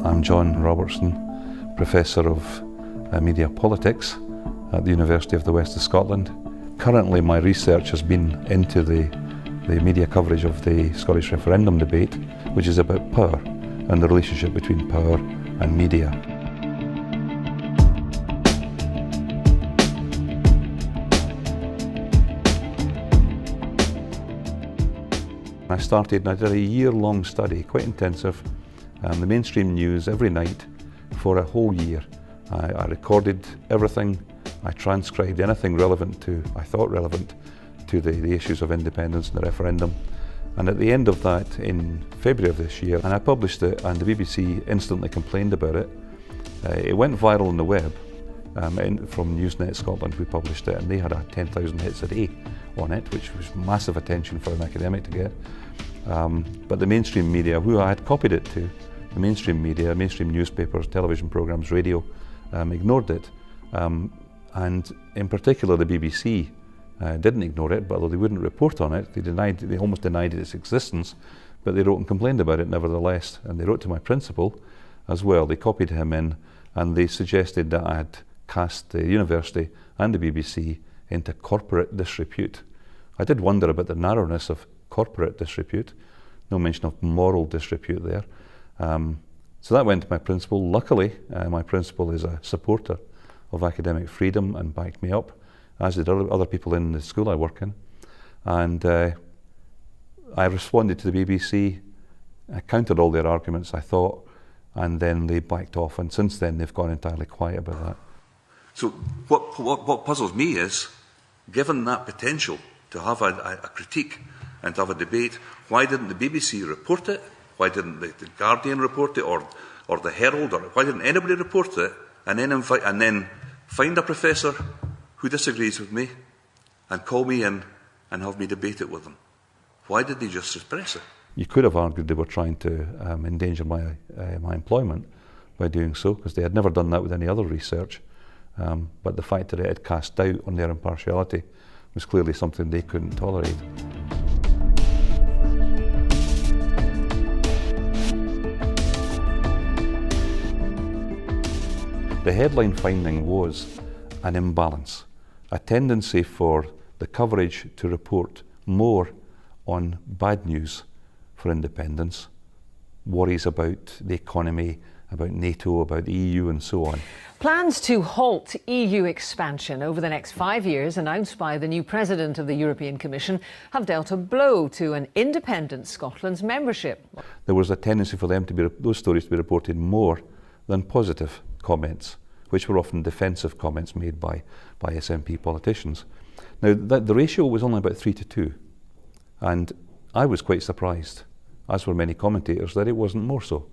I'm John Robertson, Professor of Media Politics at the University of the West of Scotland. Currently my research has been into the media coverage of the Scottish referendum debate, which is about power and the relationship between power and media. I started and I did a year-long study, quite intensive, the mainstream news every night for a whole year. I recorded everything, I transcribed anything I thought relevant to the issues of independence and the referendum. And at the end of that, in February of this year, and I published it, and the BBC instantly complained about it. It went viral on the web. From Newsnet Scotland we published it, and they had 10,000 hits a day on it, which was massive attention for an academic to get. But the mainstream media, who I had copied it to, the mainstream media, mainstream newspapers, television programmes, radio, ignored it. And in particular the BBC didn't ignore it, but although they wouldn't report on it, they almost denied its existence, but they wrote and complained about it nevertheless. And they wrote to my principal as well. They copied him in, and they suggested that I had cast the university and the BBC into corporate disrepute. I did wonder about the narrowness of corporate disrepute, no mention of moral disrepute there. So that went to my principal. Luckily, my principal is a supporter of academic freedom and backed me up, as did other people in the school I work in. And I responded to the BBC, I countered all their arguments, I thought, and then they backed off, and since then they've gone entirely quiet about that. So what puzzles me is, given that potential to have a critique and to have a debate, why didn't the BBC report it? Why didn't the Guardian report it, or the Herald, or why didn't anybody report it, and then find a professor who disagrees with me and call me in and have me debate it with them? Why did they just suppress it? You could have argued they were trying to endanger my employment by doing so, because they had never done that with any other research. But the fact that it had cast doubt on their impartiality was clearly something they couldn't tolerate. The headline finding was an imbalance, a tendency for the coverage to report more on bad news for independence, worries about the economy, about NATO, about the EU and so on. Plans to halt EU expansion over the next 5 years, announced by the new president of the European Commission, have dealt a blow to an independent Scotland's membership. There was a tendency for those stories to be reported more than positive comments, which were often defensive comments made by SNP politicians. Now, the ratio was only about 3-2, and I was quite surprised, as were many commentators, that it wasn't more so.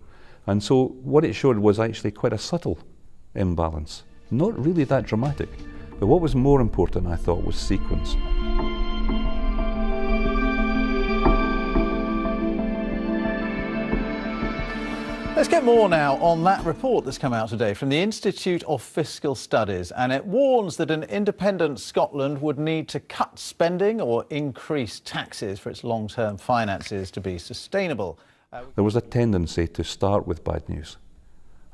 And so what it showed was actually quite a subtle imbalance, not really that dramatic. But what was more important, I thought, was sequence. Let's get more now on that report that's come out today from the Institute of Fiscal Studies, and it warns that an independent Scotland would need to cut spending or increase taxes for its long-term finances to be sustainable. There was a tendency to start with bad news,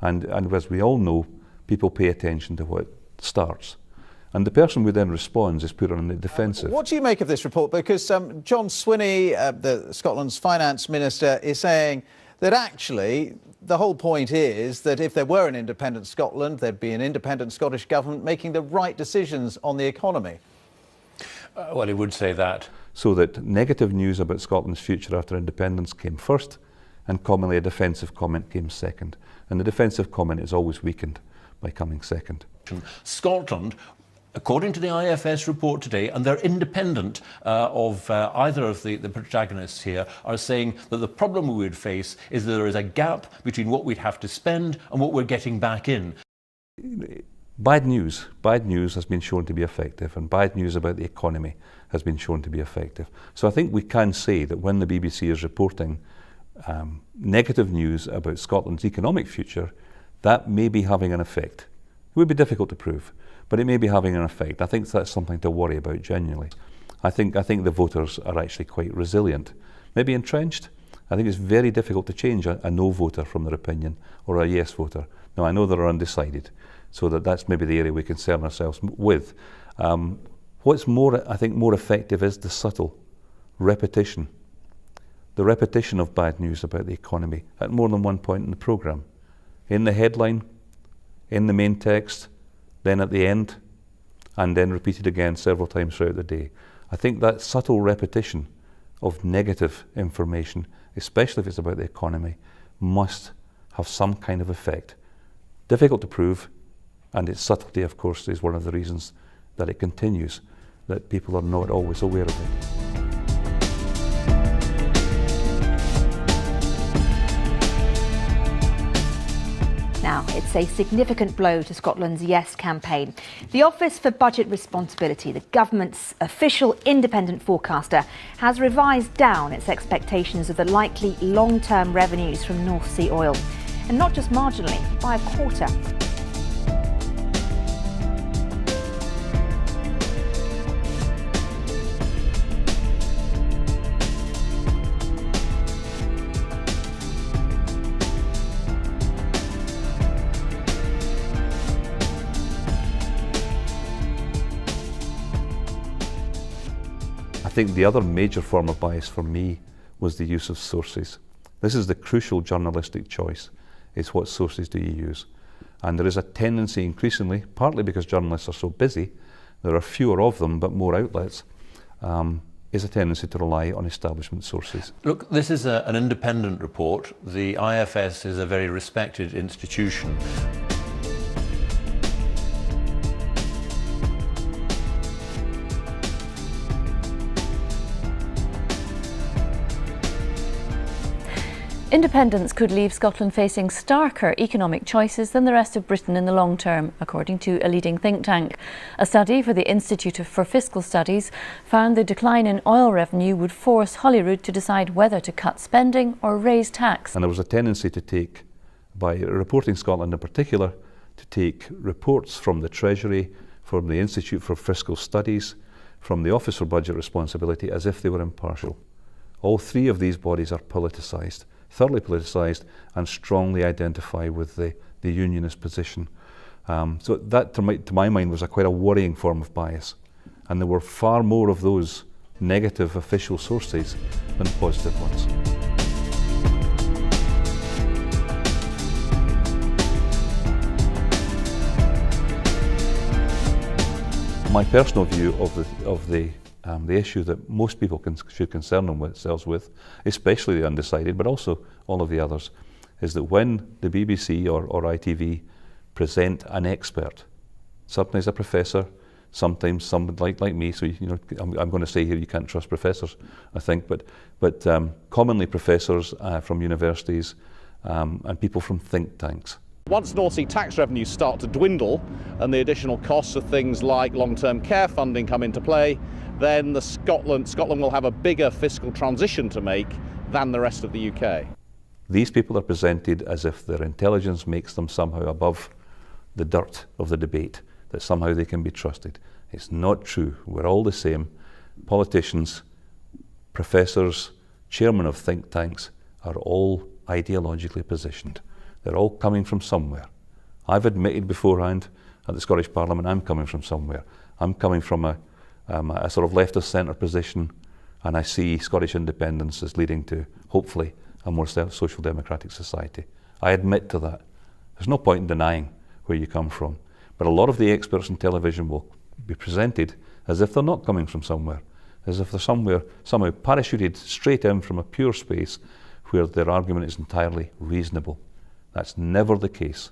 and as we all know, people pay attention to what starts. And the person who then responds is put on the defensive. What do you make of this report? Because John Swinney, Scotland's finance minister, is saying that actually the whole point is that if there were an independent Scotland, there'd be an independent Scottish government making the right decisions on the economy. Well, he would say that. So that negative news about Scotland's future after independence came first, and commonly a defensive comment came second. And the defensive comment is always weakened by coming second. Scotland, according to the IFS report today, and they're independent of either of the protagonists here, are saying that the problem we would face is that there is a gap between what we'd have to spend and what we're getting back in. Bad news has been shown to be effective, and bad news about the economy has been shown to be effective. So I think we can say that when the BBC is reporting negative news about Scotland's economic future, that may be having an effect. It would be difficult to prove, but it may be having an effect. I think that's something to worry about genuinely. I think the voters are actually quite resilient, maybe entrenched, I think it's very difficult to change a no voter from their opinion or a yes voter. Now, I know they're undecided, so that's maybe the area we concern ourselves with. What's more, I think, more effective is the subtle repetition. The repetition of bad news about the economy at more than one point in the programme. In the headline, in the main text, then at the end, and then repeated again several times throughout the day. I think that subtle repetition of negative information, especially if it's about the economy, must have some kind of effect. Difficult to prove, and its subtlety, of course, is one of the reasons that it continues, that people are not always aware of it. Now, it's a significant blow to Scotland's Yes campaign. The Office for Budget Responsibility, the government's official independent forecaster, has revised down its expectations of the likely long-term revenues from North Sea oil. And not just marginally, by a quarter. I think the other major form of bias for me was the use of sources. This is the crucial journalistic choice. It's what sources do you use? And there is a tendency increasingly, partly because journalists are so busy, there are fewer of them but more outlets, is a tendency to rely on establishment sources. Look, this is an independent report. The IFS is a very respected institution. Independence could leave Scotland facing starker economic choices than the rest of Britain in the long term, according to a leading think tank. A study for the Institute for Fiscal Studies found the decline in oil revenue would force Holyrood to decide whether to cut spending or raise tax. And there was a tendency to take, by Reporting Scotland in particular, to take reports from the Treasury, from the Institute for Fiscal Studies, from the Office for Budget Responsibility as if they were impartial. All three of these bodies are politicised. Thoroughly politicised and strongly identify with the unionist position. So that, to my mind, was quite a worrying form of bias. And there were far more of those negative official sources than positive ones. My personal view of the issue that most people should concern themselves with, especially the undecided, but also all of the others, is that when the BBC or ITV present an expert, sometimes a professor, sometimes someone like me, so I'm going to say here you can't trust professors, I think, but commonly professors from universities and people from think tanks. Once North Sea tax revenues start to dwindle and the additional costs of things like long-term care funding come into play, then Scotland will have a bigger fiscal transition to make than the rest of the UK. These people are presented as if their intelligence makes them somehow above the dirt of the debate, that somehow they can be trusted. It's not true. We're all the same. Politicians, professors, chairmen of think tanks are all ideologically positioned. They're all coming from somewhere. I've admitted beforehand at the Scottish Parliament I'm coming from somewhere. I'm coming from a sort of leftist centre position, and I see Scottish independence as leading to, hopefully, a more social democratic society. I admit to that. There's no point in denying where you come from. But a lot of the experts on television will be presented as if they're not coming from somewhere, as if they're somehow parachuted straight in from a pure space where their argument is entirely reasonable. That's never the case.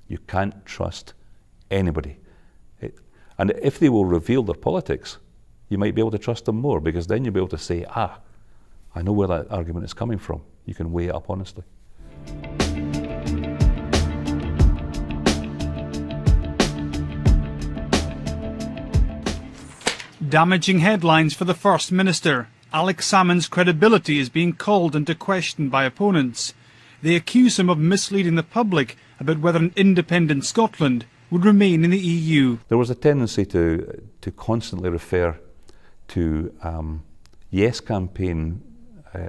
You can't trust anybody. And if they will reveal their politics, you might be able to trust them more, because then you'll be able to say, I know where that argument is coming from. You can weigh it up honestly. Damaging headlines for the First Minister. Alex Salmond's credibility is being called into question by opponents. They accuse him of misleading the public about whether an independent Scotland would remain in the EU. There was a tendency to constantly refer to yes campaign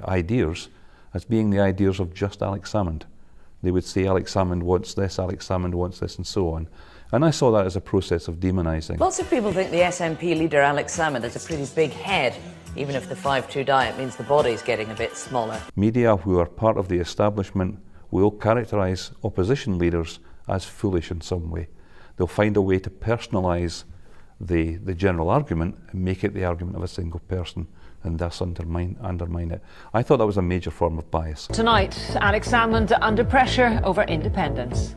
ideas as being the ideas of just Alex Salmond. They would say Alex Salmond wants this, Alex Salmond wants this, and so on. And I saw that as a process of demonising. Lots of people think the SNP leader Alex Salmond has a pretty big head, even if the 5-2 diet means the body's getting a bit smaller. Media who are part of the establishment will characterise opposition leaders as foolish in some way. They'll find a way to personalise the general argument and make it the argument of a single person, and thus undermine it. I thought that was a major form of bias. Tonight, Alex Salmond under pressure over independence.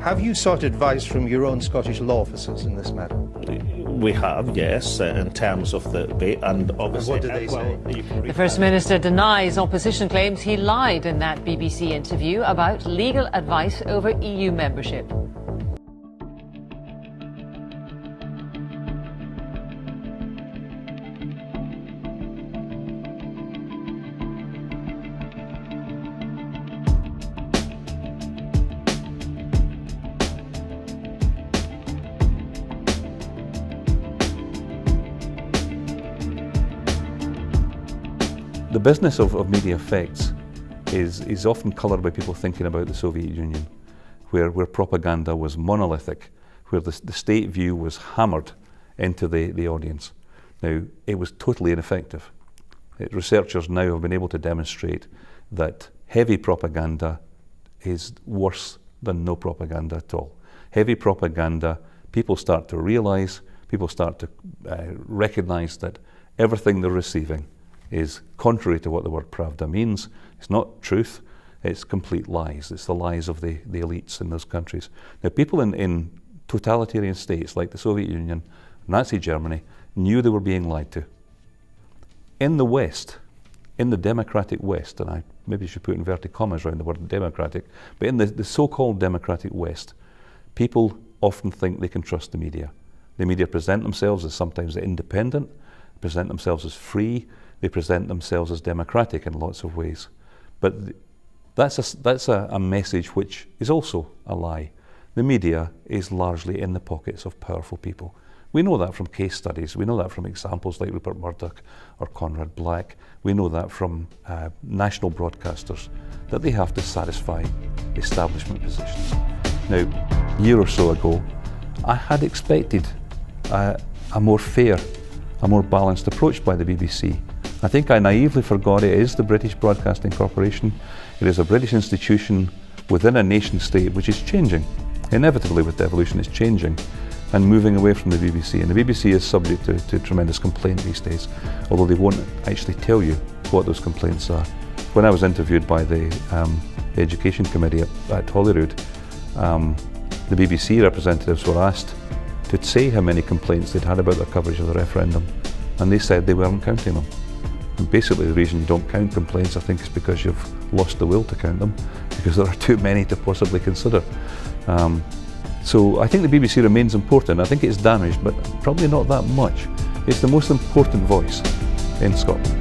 Have you sought advice from your own Scottish law officers in this matter? We have, yes, in terms of the debate, and obviously... And what do they say? The First Minister denies opposition claims he lied in that BBC interview about legal advice over EU membership. The business of media effects is often coloured by people thinking about the Soviet Union, where propaganda was monolithic, where the state view was hammered into the audience. Now, it was totally ineffective. Researchers now have been able to demonstrate that heavy propaganda is worse than no propaganda at all. Heavy propaganda, people start to realise, people start to recognise that everything they're receiving is contrary to what the word pravda means. It's not truth, it's complete lies. It's the lies of the elites in those countries. Now, people in totalitarian states like the Soviet Union, Nazi Germany, knew they were being lied to. In the West, in the democratic West, and I maybe should put inverted commas around the word democratic, but in the so-called democratic West, people often think they can trust the media. The media present themselves as sometimes independent, present themselves as free, they present themselves as democratic in lots of ways. But that's a message which is also a lie. The media is largely in the pockets of powerful people. We know that from case studies. We know that from examples like Rupert Murdoch or Conrad Black. We know that from national broadcasters, that they have to satisfy establishment positions. Now, a year or so ago, I had expected a more fair, a more balanced approach by the BBC. I think I naively forgot it is the British Broadcasting Corporation. It is a British institution within a nation state which is changing. Inevitably with evolution it's changing and moving away from the BBC. And the BBC is subject to tremendous complaint these days, although they won't actually tell you what those complaints are. When I was interviewed by the Education Committee at Holyrood, the BBC representatives were asked to say how many complaints they'd had about their coverage of the referendum, and they said they weren't counting them. And basically the reason you don't count complaints, I think, is because you've lost the will to count them, because there are too many to possibly consider. So I think the BBC remains important. I think it's damaged, but probably not that much. It's the most important voice in Scotland.